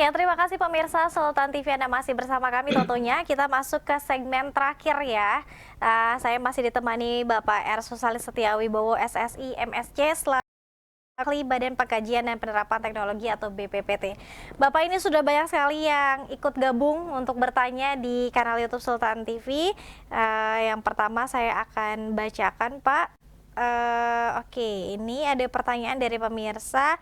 Ya, terima kasih pemirsa Sultan TV Anda masih bersama kami tentunya. Kita masuk ke segmen terakhir ya. Saya masih ditemani Bapak R. Susali Setiawibowo SSI MSc selaku Badan Pengkajian dan Penerapan Teknologi atau BPPT. Bapak ini sudah banyak sekali yang ikut gabung untuk bertanya di kanal YouTube Sultan TV. Yang pertama saya akan bacakan Pak. Oke, ini ada pertanyaan dari pemirsa.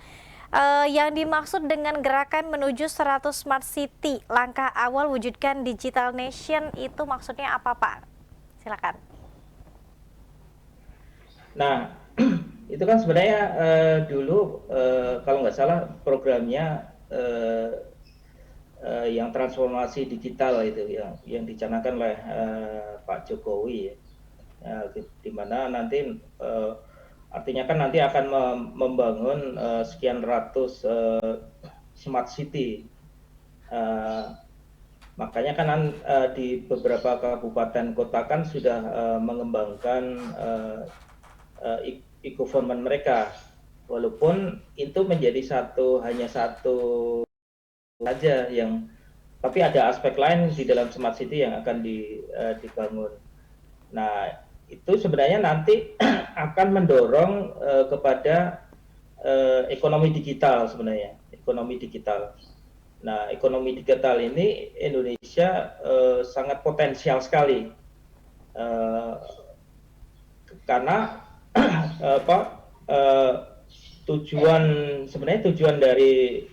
Yang dimaksud dengan gerakan menuju 100 Smart City, langkah awal wujudkan Digital Nation itu maksudnya apa Pak? Silakan. Nah, itu kan sebenarnya dulu kalau nggak salah programnya yang transformasi digital itu yang dicanangkan oleh Pak Jokowi ya. Di mana nanti artinya kan nanti akan membangun sekian ratus smart city. Makanya kan di beberapa kabupaten kota kan sudah mengembangkan e-government mereka, walaupun itu menjadi hanya satu saja yang, tapi ada aspek lain di dalam smart city yang akan dibangun. Nah, itu sebenarnya nanti akan mendorong kepada ekonomi digital sebenarnya, ekonomi digital. Nah, ekonomi digital ini Indonesia sangat potensial sekali karena apa sebenarnya tujuan dari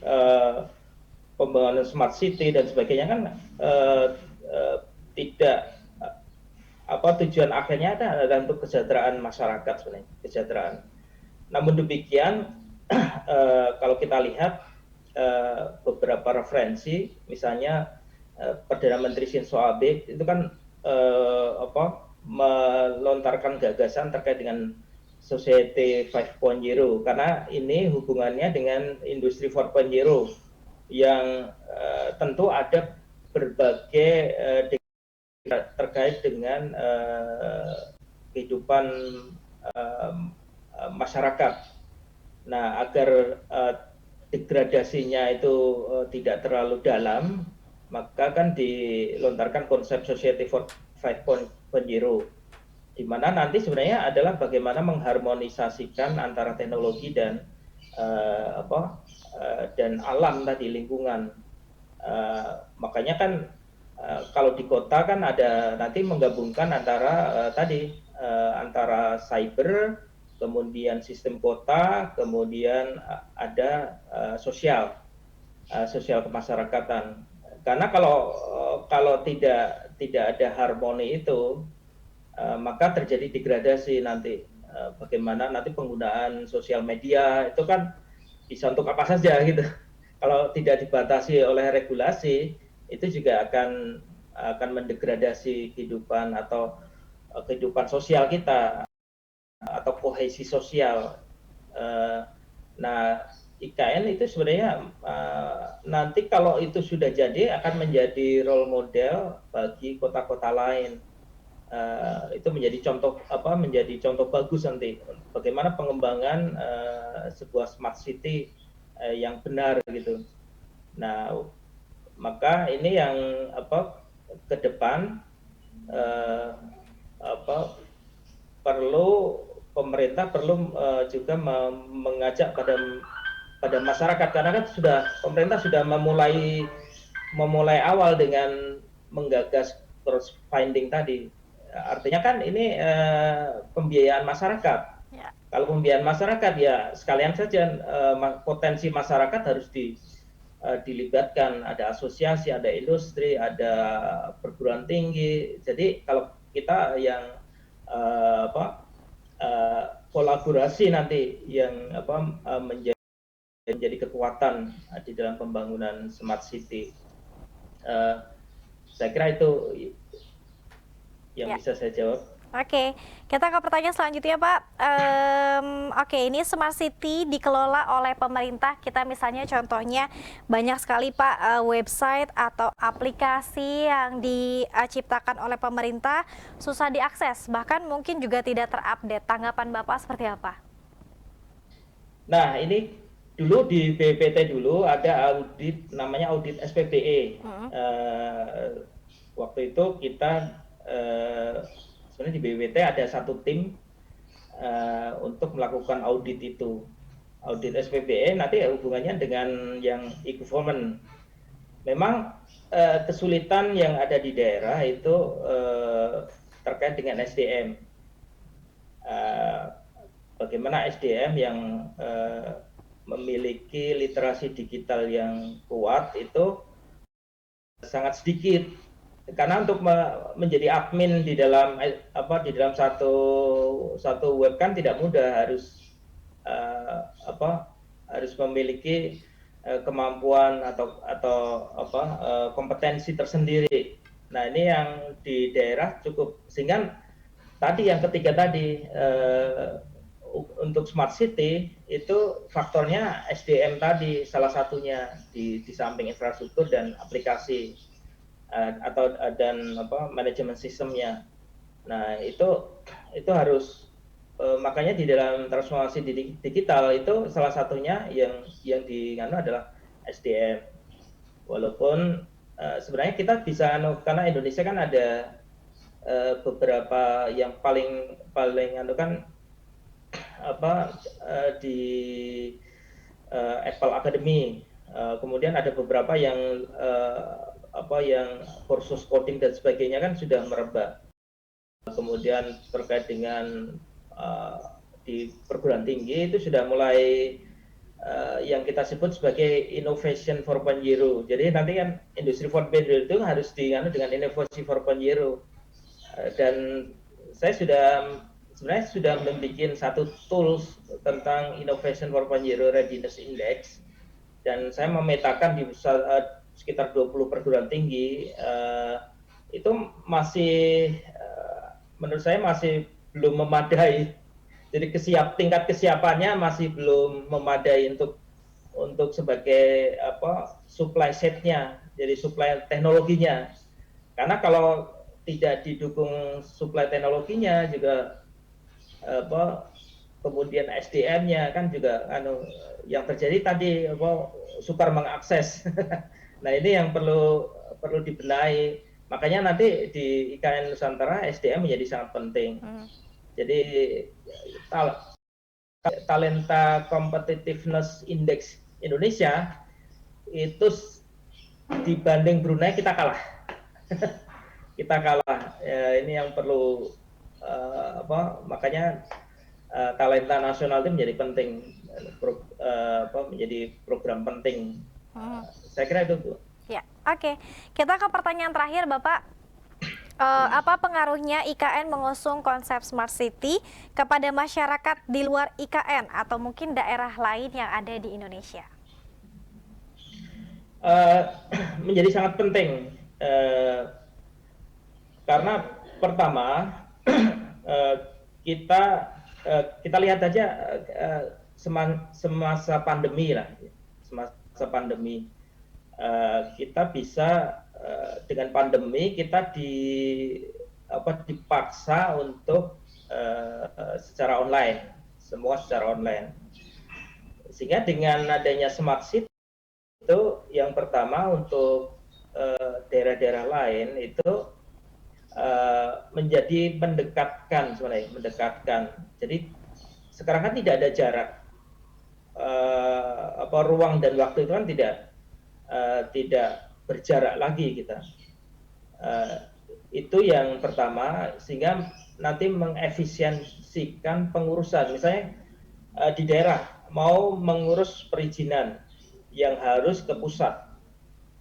pembangunan smart city dan sebagainya kan tidak tujuan akhirnya adalah untuk kesejahteraan masyarakat sebenarnya, kesejahteraan. Namun demikian kalau kita lihat beberapa referensi, misalnya Perdana Menteri Shinzo Abe itu kan melontarkan gagasan terkait dengan Society 5.0 karena ini hubungannya dengan Industri 4.0 yang tentu ada berbagai terkait dengan kehidupan masyarakat. Nah, agar degradasinya itu tidak terlalu dalam, maka kan dilontarkan konsep Society 5.0, di mana nanti sebenarnya adalah bagaimana mengharmonisasikan antara teknologi dan dan alam tadi, lingkungan. Makanya kan kalau di kota kan ada nanti menggabungkan antara antara cyber, kemudian sistem kota, kemudian ada sosial kemasyarakatan. Karena kalau tidak ada harmoni itu, maka terjadi degradasi nanti. Bagaimana nanti penggunaan sosial media itu kan bisa untuk apa saja gitu. Kalau tidak dibatasi oleh regulasi, itu juga akan mendegradasi kehidupan atau kehidupan sosial kita atau kohesi sosial. Nah, IKN itu sebenarnya nanti kalau itu sudah jadi akan menjadi role model bagi kota-kota lain. Itu menjadi contoh bagus nanti bagaimana pengembangan sebuah smart city yang benar gitu. Nah, maka ini yang ke depan pemerintah perlu juga mengajak pada masyarakat, karena kan pemerintah sudah memulai awal dengan menggagas cross funding tadi. Artinya kan ini pembiayaan masyarakat. Ya. Kalau pembiayaan masyarakat ya sekalian saja potensi masyarakat harus dilibatkan, ada asosiasi, ada industri, ada perguruan tinggi. Jadi kalau kita yang kolaborasi nanti yang menjadi kekuatan di dalam pembangunan smart city. Saya kira itu yang bisa saya jawab. Oke, kita ke pertanyaan selanjutnya Pak. Oke, ini Smart City dikelola oleh pemerintah. Kita misalnya contohnya banyak sekali Pak website atau aplikasi yang diciptakan oleh pemerintah susah diakses, bahkan mungkin juga tidak terupdate. Tanggapan Bapak seperti apa? Nah, ini dulu di BPT dulu ada audit namanya audit SPBE. Waktu itu kita sebenarnya di BPT ada satu tim untuk melakukan audit itu. Audit SPBE nanti hubungannya dengan yang e-government. Memang kesulitan yang ada di daerah itu terkait dengan SDM. Bagaimana SDM yang memiliki literasi digital yang kuat itu sangat sedikit, karena untuk menjadi admin di dalam satu web kan tidak mudah, harus memiliki kemampuan atau kompetensi tersendiri. Nah, ini yang di daerah cukup, sehingga tadi yang ketiga tadi untuk smart city itu faktornya SDM tadi salah satunya di samping infrastruktur dan aplikasi dan manajemen sistemnya. Nah, itu harus makanya di dalam transformasi digital itu salah satunya yang diangkat adalah SDM. Walaupun sebenarnya kita bisa karena Indonesia kan ada beberapa yang paling di Apple Academy, kemudian ada beberapa yang yang kursus coding dan sebagainya kan sudah merebak. Kemudian terkait dengan di perguruan tinggi itu sudah mulai yang kita sebut sebagai innovation 4.0. Jadi nanti kan industri 4.0 itu harus dengan inovasi 4.0. Dan saya sebenarnya sudah membuat satu tools tentang Innovation 4.0 Readiness Index, dan saya memetakan di sekitar 20 perguruan tinggi itu masih menurut saya masih belum memadai. Jadi tingkat kesiapannya masih belum memadai untuk sebagai supply setnya, jadi supply teknologinya. Karena kalau tidak didukung supply teknologinya juga kemudian SDM-nya kan juga yang terjadi tadi sukar mengakses. Nah, ini yang perlu dibenahi. Makanya nanti di IKN Nusantara SDM menjadi sangat penting. Jadi Talenta Competitiveness Index Indonesia itu dibanding Brunei kita kalah. Kita kalah. Ini yang perlu makanya talenta nasional itu menjadi penting, menjadi program penting. Saya kira itu, Bu. Ya, oke. Kita ke pertanyaan terakhir, Bapak. Apa pengaruhnya IKN mengusung konsep Smart City kepada masyarakat di luar IKN atau mungkin daerah lain yang ada di Indonesia? Menjadi sangat penting. Karena pertama kita lihat aja semasa pandemi kita bisa dengan pandemi kita dipaksa untuk secara online, semua secara online. Sehingga dengan adanya smart city itu yang pertama untuk daerah-daerah lain itu menjadi mendekatkan. Jadi sekarang kan tidak ada jarak, ruang dan waktu itu kan tidak berjarak lagi kita. Itu yang pertama, sehingga nanti mengefisiensikan pengurusan. Misalnya di daerah mau mengurus perizinan yang harus ke pusat,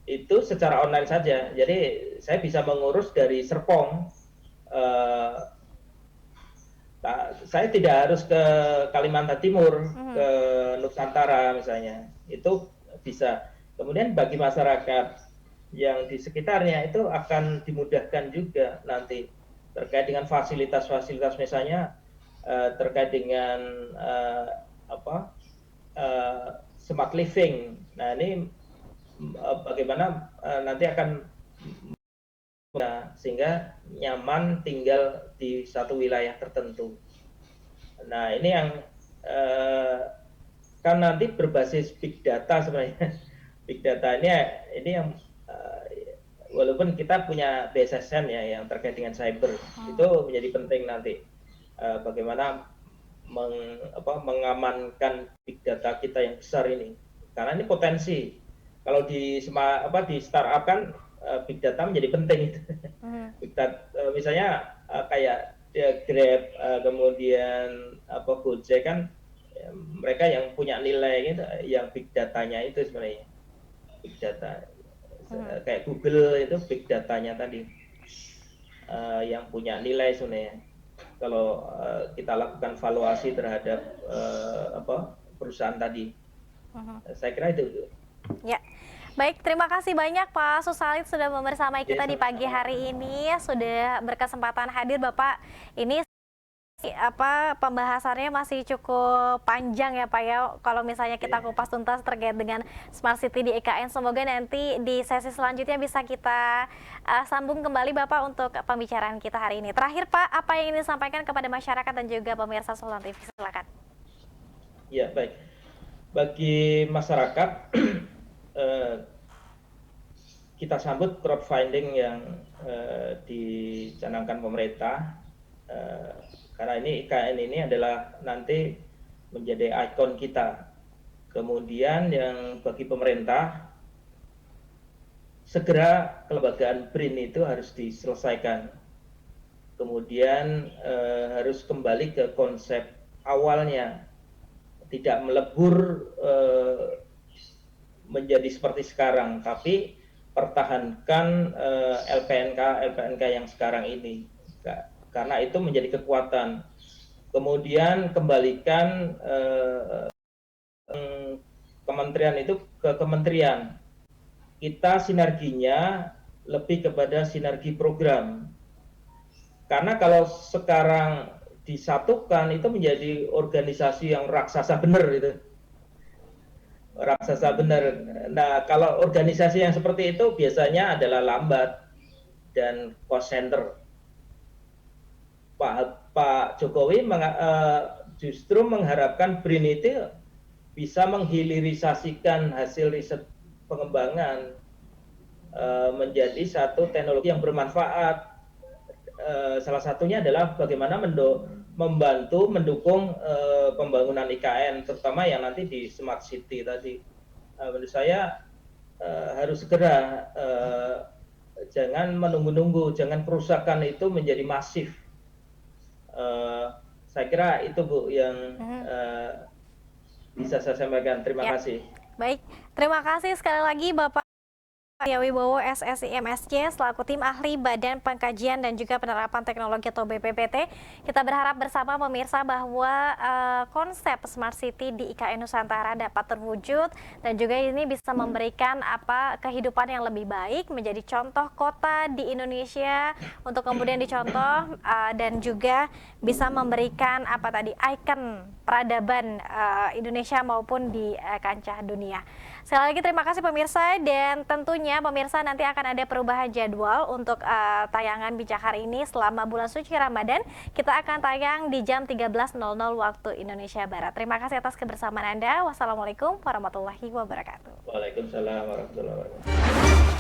itu secara online saja. Jadi saya bisa mengurus dari Serpong. Saya tidak harus ke Kalimantan Timur, ke Nusantara misalnya. Itu bisa. Kemudian bagi masyarakat yang di sekitarnya itu akan dimudahkan juga nanti terkait dengan fasilitas-fasilitas, misalnya terkait dengan smart living. Nah, ini bagaimana nanti akan sehingga nyaman tinggal di satu wilayah tertentu. Nah, ini yang kan nanti berbasis big data sebenarnya. Big data ini yang walaupun kita punya BSSN ya yang terkait dengan cyber, itu menjadi penting nanti bagaimana mengamankan big data kita yang besar ini, karena ini potensi. Kalau di startup kan big data menjadi penting. Big data, misalnya kayak Grab, kemudian Gojek kan, mereka yang punya nilai gitu, yang big datanya itu sebenarnya big data. Kayak Google itu big datanya tadi yang punya nilai sebenarnya. Kalau kita lakukan valuasi terhadap perusahaan tadi, saya kira itu. Ya, baik, terima kasih banyak Pak Susalit sudah membersamai kita di pagi hari ini, sudah berkesempatan hadir Bapak. Ini pembahasannya masih cukup panjang ya Pak ya, kalau misalnya kita kupas tuntas terkait dengan Smart City di IKN. Semoga nanti di sesi selanjutnya bisa kita sambung kembali Bapak untuk pembicaraan kita hari ini. Terakhir Pak, apa yang ingin disampaikan kepada masyarakat dan juga pemirsa Sultan TV, silakan. Ya, baik. Bagi masyarakat, kita sambut crowdfunding yang dicanangkan pemerintah, karena ini IKN ini adalah nanti menjadi ikon kita. Kemudian yang bagi pemerintah, segera kelembagaan BRIN itu harus diselesaikan. Kemudian harus kembali ke konsep awalnya, tidak melebur menjadi seperti sekarang, tapi pertahankan LPNK yang sekarang ini, karena itu menjadi kekuatan. Kemudian kembalikan kementerian itu ke kementerian. Kita sinerginya lebih kepada sinergi program. Karena kalau sekarang disatukan itu menjadi organisasi yang raksasa benar itu. Raksasa benar. Nah, kalau organisasi yang seperti itu biasanya adalah lambat dan cost center. Pak Jokowi justru mengharapkan BRIN itu bisa menghilirisasikan hasil riset pengembangan menjadi satu teknologi yang bermanfaat. Salah satunya adalah bagaimana membantu mendukung pembangunan IKN, terutama yang nanti di Smart City tadi. Menurut saya harus segera, jangan menunggu-nunggu, jangan kerusakan itu menjadi masif. Saya kira itu Bu yang bisa saya sampaikan. Terima kasih. Baik, terima kasih sekali lagi Bapak Wibowo SSI MSC selaku tim ahli Badan Pengkajian dan juga Penerapan Teknologi atau BPPT. Kita berharap bersama pemirsa bahwa konsep Smart City di IKN Nusantara dapat terwujud dan juga ini bisa memberikan kehidupan yang lebih baik, menjadi contoh kota di Indonesia untuk kemudian dicontoh dan juga bisa memberikan ikon peradaban Indonesia maupun di kancah dunia. Sekali lagi terima kasih pemirsa, dan tentunya pemirsa nanti akan ada perubahan jadwal untuk tayangan Bijak hari ini selama bulan suci Ramadan. Kita akan tayang di jam 13.00 waktu Indonesia Barat. Terima kasih atas kebersamaan Anda. Wassalamualaikum warahmatullahi wabarakatuh. Waalaikumsalam warahmatullahi wabarakatuh.